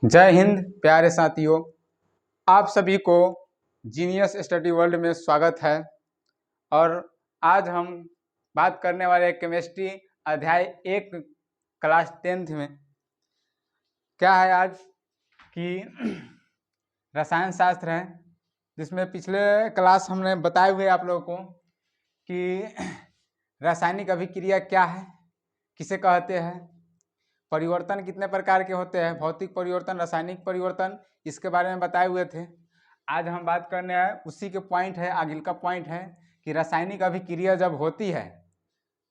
जय हिंद प्यारे साथियों, आप सभी को जीनियस स्टडी वर्ल्ड में स्वागत है। और आज हम बात करने वाले हैं केमिस्ट्री अध्याय 1 क्लास 10th में। क्या है आज कि रसायन शास्त्र है, जिसमें पिछले क्लास हमने बताए हुए आप लोगों को कि रासायनिक अभिक्रिया क्या है, किसे कहते हैं, परिवर्तन कितने प्रकार के होते हैं, भौतिक परिवर्तन, रासायनिक परिवर्तन, इसके बारे में बताए हुए थे। आज हम बात करने हैं उसी के पॉइंट है, आगे का पॉइंट है कि रासायनिक अभिक्रिया जब होती है,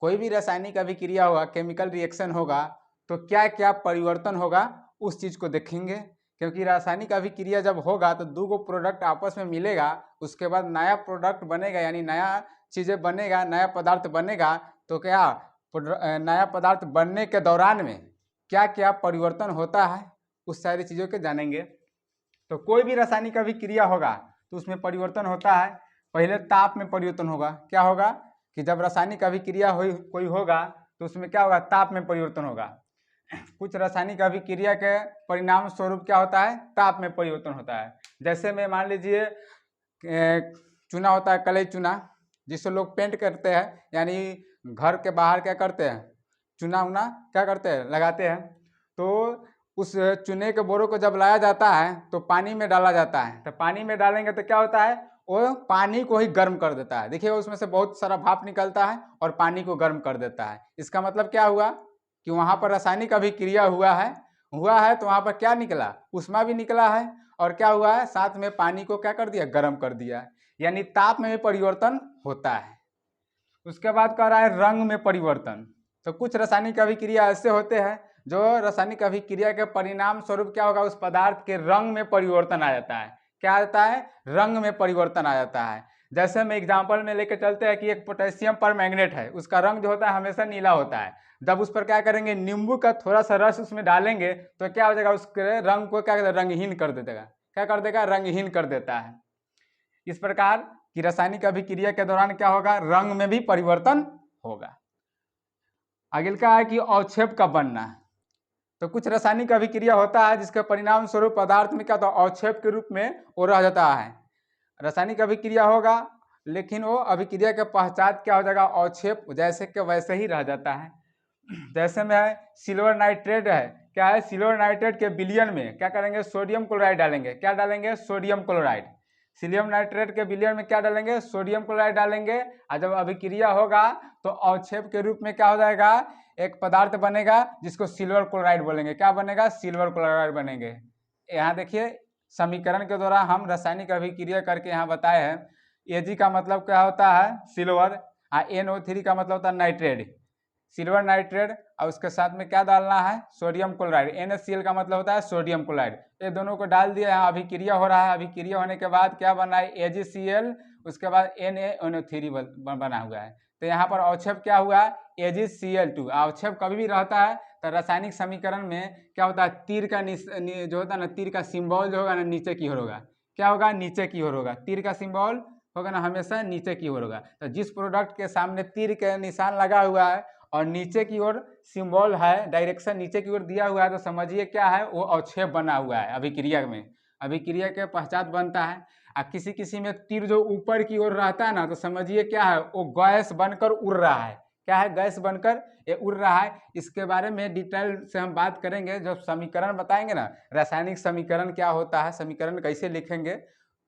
कोई भी रासायनिक अभिक्रिया होगा, केमिकल रिएक्शन होगा, तो क्या क्या परिवर्तन होगा उस चीज़ को देखेंगे। क्योंकि रासायनिक अभिक्रिया जब होगा तो दो गो प्रोडक्ट आपस में मिलेगा, उसके बाद नया प्रोडक्ट बनेगा, यानी नया चीज़ें बनेगा, नया पदार्थ बनेगा। तो क्या नया पदार्थ बनने के दौरान में क्या क्या परिवर्तन होता है, उस सारी चीज़ों के जानेंगे। तो कोई भी रासायनिक अभिक्रिया होगा तो उसमें परिवर्तन होता है। पहले ताप में परिवर्तन होगा। क्या होगा कि जब रासायनिक अभिक्रिया कोई होगा तो उसमें क्या होगा, ताप में परिवर्तन होगा। कुछ रासायनिक अभिक्रिया के परिणाम स्वरूप क्या होता है, ताप में परिवर्तन होता है। जैसे में मान लीजिए चूना होता है, कलई चूना, जिससे लोग पेंट करते हैं, यानी घर के बाहर क्या करते हैं, चूना उना क्या करते हैं, लगाते हैं। तो उस चूने के बोरों को जब लाया जाता है तो पानी में डाला जाता है। तो पानी में डालेंगे तो क्या होता है, वो पानी को ही गर्म कर देता है। देखिए उसमें से बहुत सारा भाप निकलता है और पानी को गर्म कर देता है। इसका मतलब क्या हुआ कि वहाँ पर रासायनिक अभिक्रिया हुआ है तो वहाँ पर क्या निकला, ऊष्मा भी निकला है, और क्या हुआ है, साथ में पानी को क्या कर दिया, गर्म कर दिया। यानी ताप में भी परिवर्तन होता है। उसके बाद कह रहा है रंग में परिवर्तन। तो कुछ रासायनिक अभिक्रिया ऐसे होते हैं जो रासायनिक अभिक्रिया के परिणाम स्वरूप क्या होगा, उस पदार्थ के रंग में परिवर्तन आ जाता है। क्या आता है, रंग में परिवर्तन आ जाता है। जैसे हम एग्जाम्पल में लेके चलते हैं कि एक पोटेशियम परमैंगनेट है, उसका रंग जो होता है हमेशा नीला होता है। जब उस पर क्या करेंगे, नींबू का थोड़ा सा रस उसमें डालेंगे तो क्या हो जाएगा, उसके रंग को क्या कहते हैं, रंगहीन कर देगा। क्या कर देगा, रंगहीन कर देता है। इस प्रकार की रासायनिक अभिक्रिया के दौरान क्या होगा, रंग में भी परिवर्तन होगा। अगले का है कि अवक्षेप का बनना। तो कुछ रासायनिक अभिक्रिया होता है जिसके परिणाम स्वरूप पदार्थ में क्या होता है, अवक्षेप के रूप में वो रह जाता है। रासायनिक अभिक्रिया होगा लेकिन वो अभिक्रिया के पश्चात क्या हो जाएगा, अवक्षेप जैसे के वैसे ही रह जाता है। जैसे में है सिल्वर नाइट्रेट है, क्या है, सिल्वर नाइट्रेट के विलयन में क्या करेंगे, सोडियम क्लोराइड डालेंगे। क्या डालेंगे, सोडियम क्लोराइड। सिलियम नाइट्रेट के विलयन में क्या डालेंगे, सोडियम क्लोराइड डालेंगे। और जब अभिक्रिया होगा तो अवक्षेप के रूप में क्या हो जाएगा, एक पदार्थ बनेगा जिसको सिल्वर क्लोराइड बोलेंगे। क्या बनेगा, सिल्वर क्लोराइड बनेंगे। यहाँ देखिए समीकरण के द्वारा हम रासायनिक अभिक्रिया करके यहाँ बताए हैं। Ag का मतलब क्या होता है, सिल्वर, और NO3 का मतलब होता है नाइट्रेट, सिल्वर नाइट्रेट, और उसके साथ में क्या डालना है, सोडियम क्लोराइड। NaCl का मतलब होता है सोडियम क्लोराइड। ये दोनों को डाल दिया, यहाँ अभिक्रिया हो रहा है। अभिक्रिया होने के बाद क्या बना है, AgCl, उसके बाद NaNO3 बना हुआ है। तो यहाँ पर अवक्षेप क्या हुआ, AgCl2। अवक्षेप कभी भी रहता है तो रासायनिक समीकरण में क्या होता है, तीर का जो होता है ना, तीर का सिंबल जो होगा ना, नीचे की ओर होगा। क्या होगा, नीचे की ओर होगा। तीर का सिंबल होगा ना, हमेशा नीचे की ओर होगा। तो जिस प्रोडक्ट के सामने तीर के निशान लगा हुआ है और नीचे की ओर सिंबल है, डायरेक्शन नीचे की ओर दिया हुआ है, तो समझिए क्या है, वो अवक्षेप बना हुआ है अभिक्रिया में। अभिक्रिया के पश्चात बनता है। किसी किसी में तीर जो ऊपर की ओर रहता है ना, तो समझिए क्या है, वो गैस बनकर उड़ रहा है। क्या है, गैस बनकर ये उड़ रहा है। इसके बारे में डिटेल से हम बात करेंगे जब समीकरण बताएंगे ना, रासायनिक समीकरण क्या होता है, समीकरण कैसे लिखेंगे,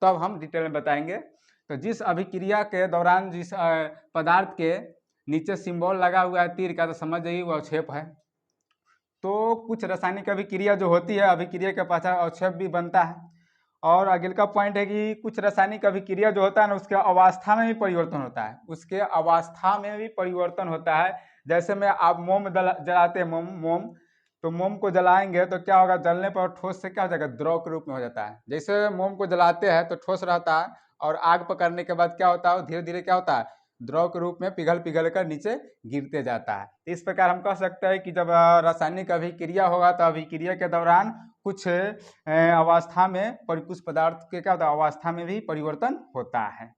तब हम डिटेल में बताएंगे। तो जिस अभिक्रिया के दौरान जिस पदार्थ के नीचे सिंबल लगा हुआ है तीर का, तो समझ जाइए वो अवक्षेप है। तो कुछ रासायनिक अभिक्रिया जो होती है, अभिक्रिया के पश्चात अवक्षेप भी बनता है। और अगले का पॉइंट है कि कुछ रासायनिक अभिक्रिया जो होता है ना, उसके अवस्था में भी परिवर्तन होता है। उसके अवस्था में भी परिवर्तन होता है। जैसे में आप मोम जलाते हैं, मोम, तो मोम को जलाएंगे तो क्या होगा, जलने पर ठोस से क्या हो जाएगा, द्रव के रूप में हो जाता है। जैसे मोम को जलाते हैं तो ठोस रहता है, और आग पकड़ने के बाद क्या होता है, धीरे धीरे क्या होता है, द्रव के रूप में पिघल पिघल कर नीचे गिरते जाता है। इस प्रकार हम कह सकते हैं कि जब रासायनिक अभिक्रिया होगा तो अभिक्रिया के दौरान कुछ अवस्था में कुछ पदार्थ के क्या होता है, अवस्था में भी परिवर्तन होता है।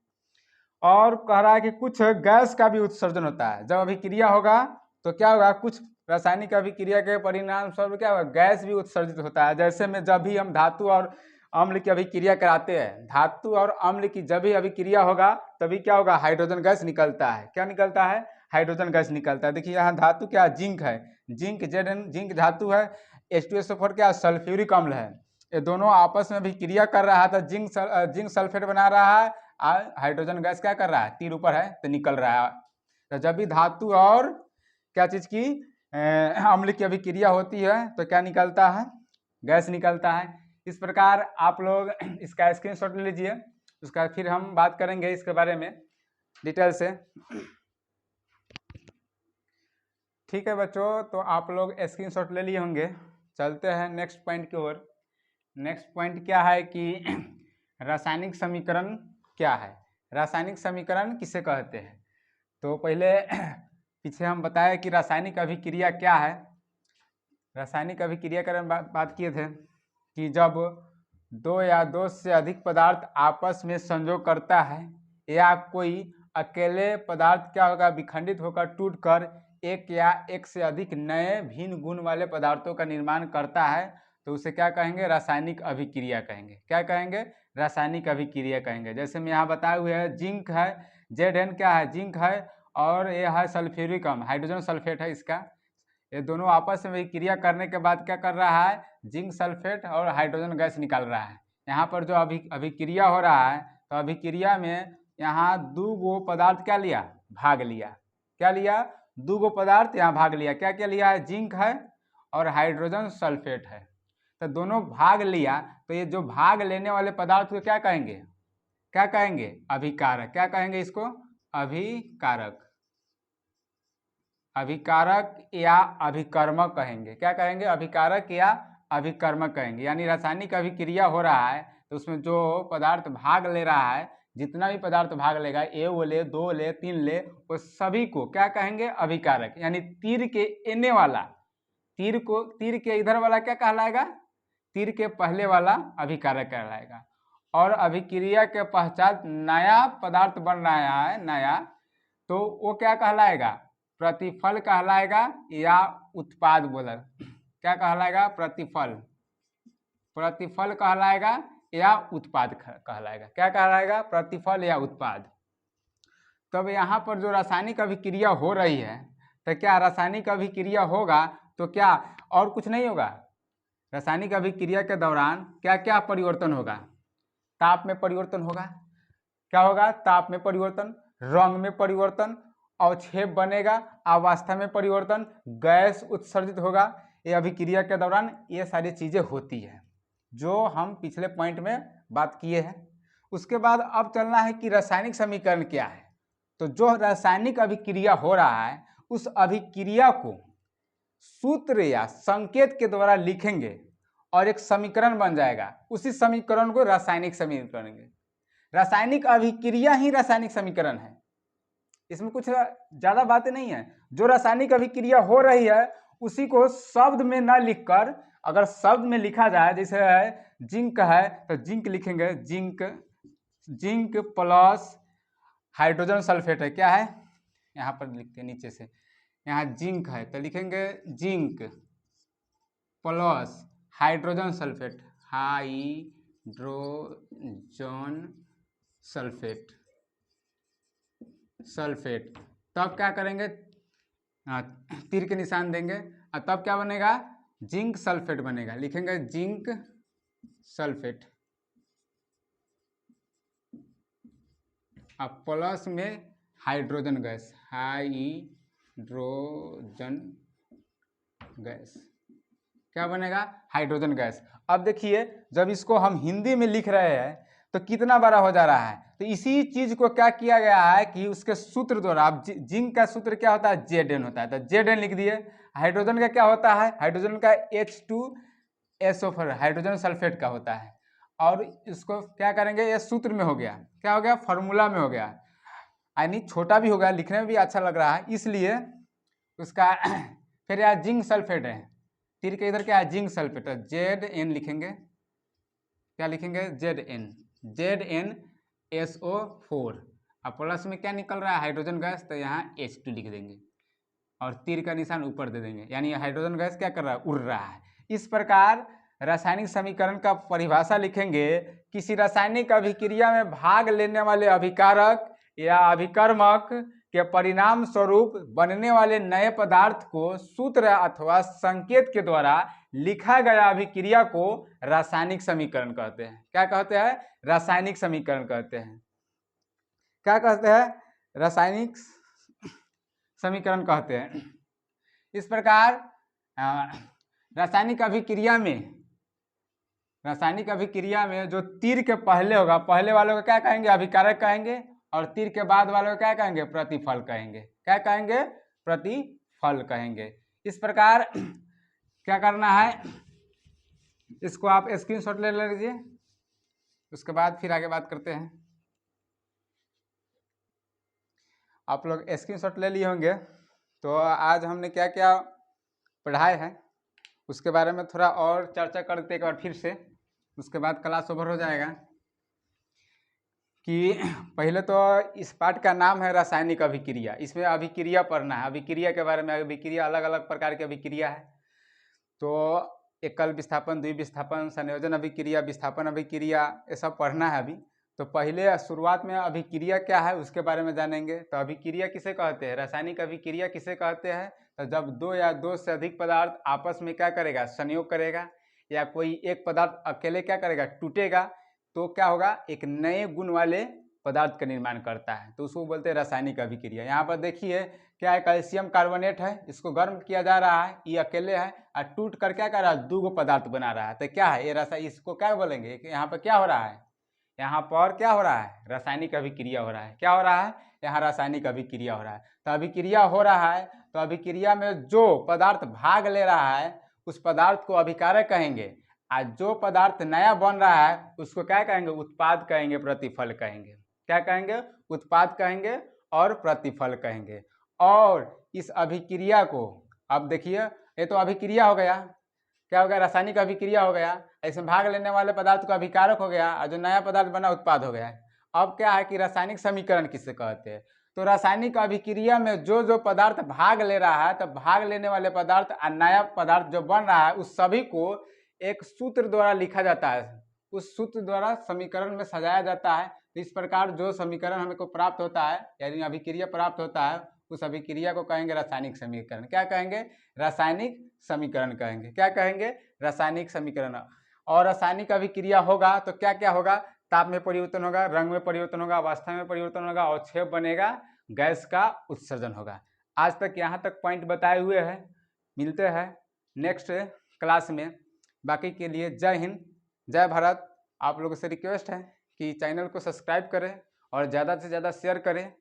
और कह रहा है कि कुछ गैस का भी उत्सर्जन होता है। जब अभिक्रिया होगा तो क्या होगा, कुछ रासायनिक अभिक्रिया के परिणाम स्वरूप क्या होगा, गैस भी उत्सर्जित होता है। जैसे में जब भी हम धातु और अम्ल की अभिक्रिया कराते हैं, धातु और अम्ल की जब भी अभिक्रिया होगा तभी क्या होगा, हाइड्रोजन गैस निकलता है। क्या निकलता है, हाइड्रोजन गैस निकलता है। देखिए यहाँ धातु क्या है, जिंक है, जिंक Zn जिंक धातु है, H2SO4 क्या सल्फ्यूरिक अम्ल है। ये दोनों आपस में अभिक्रिया कर रहा है तो जिंक सल्फेट बना रहा है, हाइड्रोजन गैस क्या कर रहा है, तीर ऊपर है तो निकल रहा है। तो जब भी धातु और क्या चीज की अम्ल की अभिक्रिया होती है तो क्या निकलता है, गैस निकलता है। इस प्रकार आप लोग इसका स्क्रीनशॉट ले लीजिए, उसका फिर हम बात करेंगे इसके बारे में डिटेल से। ठीक है बच्चों, तो आप लोग स्क्रीनशॉट ले लिए होंगे। चलते हैं नेक्स्ट पॉइंट की ओर। नेक्स्ट पॉइंट क्या है कि रासायनिक समीकरण क्या है, रासायनिक समीकरण किसे कहते हैं। तो पहले पीछे हम बताए कि रासायनिक अभिक्रिया क्या है। रासायनिक अभिक्रिया के बारे में बात किए थे कि जब दो या दो से अधिक पदार्थ आपस में संयोग करता है या कोई अकेले पदार्थ क्या होगा, विखंडित होकर टूटकर एक या एक से अधिक नए भिन्न गुण वाले पदार्थों का निर्माण करता है तो उसे क्या कहेंगे, रासायनिक अभिक्रिया कहेंगे। क्या कहेंगे, रासायनिक अभिक्रिया कहेंगे। जैसे मैं यहाँ बताए हुए है, जिंक है, Zn क्या है, जिंक है, और ये है सल्फ्यूरिक अम्ल, हाइड्रोजन सल्फेट है इसका। ये दोनों आपस में अभिक्रिया करने के बाद क्या कर रहा है, जिंक सल्फेट और हाइड्रोजन गैस निकाल रहा है। यहाँ पर जो अभिक्रिया हो रहा है तो अभिक्रिया में यहाँ दो गो पदार्थ क्या लिया, भाग लिया। क्या लिया, दो गो पदार्थ यहाँ भाग लिया। क्या क्या लिया है, जिंक है और हाइड्रोजन सल्फेट है। तो दोनों भाग लिया तो ये जो भाग लेने वाले पदार्थ को क्या कहेंगे, क्या कहेंगे, अभिकारक। क्या कहेंगे इसको, अभिकारक, अभिकारक या अभिकर्मक कहेंगे। क्या कहेंगे, अभिकारक या अभिकर्मक कहेंगे। यानी रासायनिक अभिक्रिया हो रहा है तो उसमें जो पदार्थ भाग ले रहा है, जितना भी पदार्थ भाग लेगा, ए वो ले, दो ले, तीन ले, वो सभी को क्या कहेंगे, अभिकारक। यानी तीर के एने वाला, तीर के इधर वाला क्या कहलाएगा, तीर के पहले वाला अभिकारक कहलाएगा। और अभिक्रिया के पश्चात नया पदार्थ बन रहा है, नया, तो वो क्या कहलाएगा, प्रतिफल कहलाएगा या उत्पाद। बोला क्या कहलाएगा, प्रतिफल, प्रतिफल कहलाएगा या उत्पाद कहलाएगा। क्या कहलाएगा, प्रतिफल या उत्पाद। तब यहाँ पर जो रासायनिक अभिक्रिया हो रही है तो क्या रासायनिक अभिक्रिया होगा तो क्या और कुछ नहीं होगा, रासायनिक अभिक्रिया के दौरान क्या क्या परिवर्तन होगा, ताप में परिवर्तन होगा। क्या होगा, ताप में परिवर्तन, रंग में परिवर्तन, अवक्षेप बनेगा, अवस्था में परिवर्तन, गैस उत्सर्जित होगा। ये अभिक्रिया के दौरान ये सारी चीजें होती है जो हम पिछले पॉइंट में बात किए हैं। उसके बाद अब चलना है कि रासायनिक समीकरण क्या है। तो जो रासायनिक अभिक्रिया हो रहा है उस अभिक्रिया को सूत्र या संकेत के द्वारा लिखेंगे और एक समीकरण बन जाएगा। उसी समीकरण को रासायनिक समीकरण करेंगे। रासायनिक अभिक्रिया ही रासायनिक समीकरण है, इसमें कुछ ज्यादा बातें नहीं है। जो रासायनिक अभिक्रिया हो रही है उसी को शब्द में न लिखकर, अगर शब्द में लिखा जाए, जैसे है जिंक है तो जिंक लिखेंगे, zinc, zinc plus hydrogen sulphate है। क्या है, यहाँ पर लिखते हैं नीचे से, यहाँ जिंक है तो लिखेंगे zinc plus hydrogen sulphate, hydrogen sulphate, sulphate. तब क्या करेंगे, तीर के निशान देंगे और तब क्या बनेगा, जिंक सल्फेट बनेगा। लिखेंगे जिंक सल्फेट अब प्लस में हाइड्रोजन गैस, हाइड्रोजन गैस। क्या बनेगा, हाइड्रोजन गैस। अब देखिए जब इसको हम हिंदी में लिख रहे हैं तो कितना बड़ा हो जा रहा है। तो इसी चीज को क्या किया गया है कि उसके सूत्र द्वारा, अब जिंक का सूत्र क्या होता है, Zn होता है, तो Zn लिख दिए। हाइड्रोजन का क्या होता है, हाइड्रोजन का H2SO4 हाइड्रोजन सल्फेट का होता है। और इसको क्या करेंगे, ये सूत्र में हो गया, क्या हो गया, फॉर्मूला में हो गया, यानी छोटा भी हो गया, लिखने में भी अच्छा लग रहा है, इसलिए उसका फिर यार जिंक सल्फेट है, तीर के इधर क्या है, जिंक सल्फेट, Zn लिखेंगे। क्या लिखेंगे, Zn, ZnSO4। अब प्लस में क्या निकल रहा है, हाइड्रोजन गैस, तो यहाँ H2 लिख देंगे। और तीर का निशान ऊपर दे देंगे, यानी हाइड्रोजन गैस क्या कर रहा है, उड़ रहा है। इस प्रकार रासायनिक समीकरण का परिभाषा लिखेंगे, किसी रासायनिक अभिक्रिया में भाग लेने वाले अभिकारक या अभिकर्मक के परिणाम स्वरूप बनने वाले नए पदार्थ को सूत्र अथवा संकेत के द्वारा लिखा गया अभिक्रिया को रासायनिक समीकरण कहते हैं। क्या कहते हैं, रासायनिक समीकरण कहते हैं। क्या कहते हैं, रासायनिक समीकरण कहते हैं। इस प्रकार रासायनिक अभिक्रिया में जो तीर के पहले होगा, पहले वालों को क्या कहेंगे, अभिकारक कहेंगे, और तीर के बाद वालों को क्या कहेंगे, प्रतिफल कहेंगे। क्या कहेंगे, प्रतिफल कहेंगे। इस प्रकार क्या करना है, इसको आप स्क्रीनशॉट ले लीजिए, उसके बाद फिर आगे बात करते हैं। आप लोग स्क्रीनशॉट ले लिए होंगे। तो आज हमने क्या क्या पढ़ाए हैं उसके बारे में थोड़ा और चर्चा करते एक बार फिर से, उसके बाद क्लास ओवर हो जाएगा। कि पहले तो इस पाठ का नाम है रासायनिक अभिक्रिया, इसमें अभिक्रिया पढ़ना है, अभिक्रिया के बारे में। अभिक्रिया अलग अलग प्रकार की अभिक्रिया है, तो एकल विस्थापन, द्विविस्थापन, संयोजन अभिक्रिया, विस्थापन अभिक्रिया, ये सब पढ़ना है अभी। तो पहले शुरुआत में अभिक्रिया क्या है उसके बारे में जानेंगे। तो अभिक्रिया किसे कहते हैं, रासायनिक अभिक्रिया किसे कहते हैं, तो जब दो या दो से अधिक पदार्थ आपस में क्या करेगा, संयोग करेगा, या कोई एक पदार्थ अकेले क्या करेगा, टूटेगा, तो क्या होगा, एक नए गुण वाले पदार्थ का निर्माण करता है, तो उसको बोलते हैं रासायनिक अभिक्रिया। यहाँ पर देखिए क्या है, कैल्शियम कार्बोनेट है, इसको गर्म किया जा रहा है, ये अकेले है, और टूट कर क्या कर रहा है, दो पदार्थ बना रहा है। तो क्या है ये रासायनिक, इसको क्या बोलेंगे, यहाँ पर क्या हो रहा है, यहाँ पर क्या हो रहा है, रासायनिक अभिक्रिया हो रहा है। क्या हो रहा है, यहाँ रासायनिक अभिक्रिया हो रहा है। तो अभिक्रिया हो रहा है, तो अभिक्रिया में जो पदार्थ भाग ले रहा है उस पदार्थ को अभिकारक कहेंगे, आज जो पदार्थ नया बन रहा है उसको क्या कहेंगे, उत्पाद कहेंगे, प्रतिफल कहेंगे। क्या कहेंगे, उत्पाद कहेंगे और प्रतिफल कहेंगे। और इस अभिक्रिया को, अब देखिए ये तो अभिक्रिया हो गया, क्या हो गया, रासायनिक अभिक्रिया हो गया, इसमें भाग लेने वाले पदार्थ का अभिकारक हो गया, और जो नया पदार्थ बना उत्पाद हो गया। अब क्या है कि रासायनिक समीकरण किसे कहते हैं, तो रासायनिक अभिक्रिया में जो जो पदार्थ भाग ले रहा है, तो भाग लेने वाले पदार्थ और नया पदार्थ जो बन रहा है उस सभी को एक सूत्र द्वारा लिखा जाता है, उस सूत्र द्वारा समीकरण में सजाया जाता है। इस प्रकार जो समीकरण हमें को प्राप्त होता है, यानी अभिक्रिया प्राप्त होता है, उस अभिक्रिया को कहेंगे रासायनिक समीकरण। क्या कहेंगे, रासायनिक समीकरण कहेंगे। क्या कहेंगे, रासायनिक समीकरण। और रासायनिक अभिक्रिया होगा तो क्या क्या होगा, ताप में परिवर्तन होगा, रंग में परिवर्तन होगा, अवस्था में परिवर्तन होगा, और अवक्षेप बनेगा, गैस का उत्सर्जन होगा। आज तक यहाँ तक पॉइंट बताए हुए हैं। मिलते हैं नेक्स्ट क्लास में। बाकी के लिए जय हिंद, जय भारत। आप लोगों से रिक्वेस्ट है कि चैनल को सब्सक्राइब करें और ज़्यादा से ज़्यादा शेयर करें,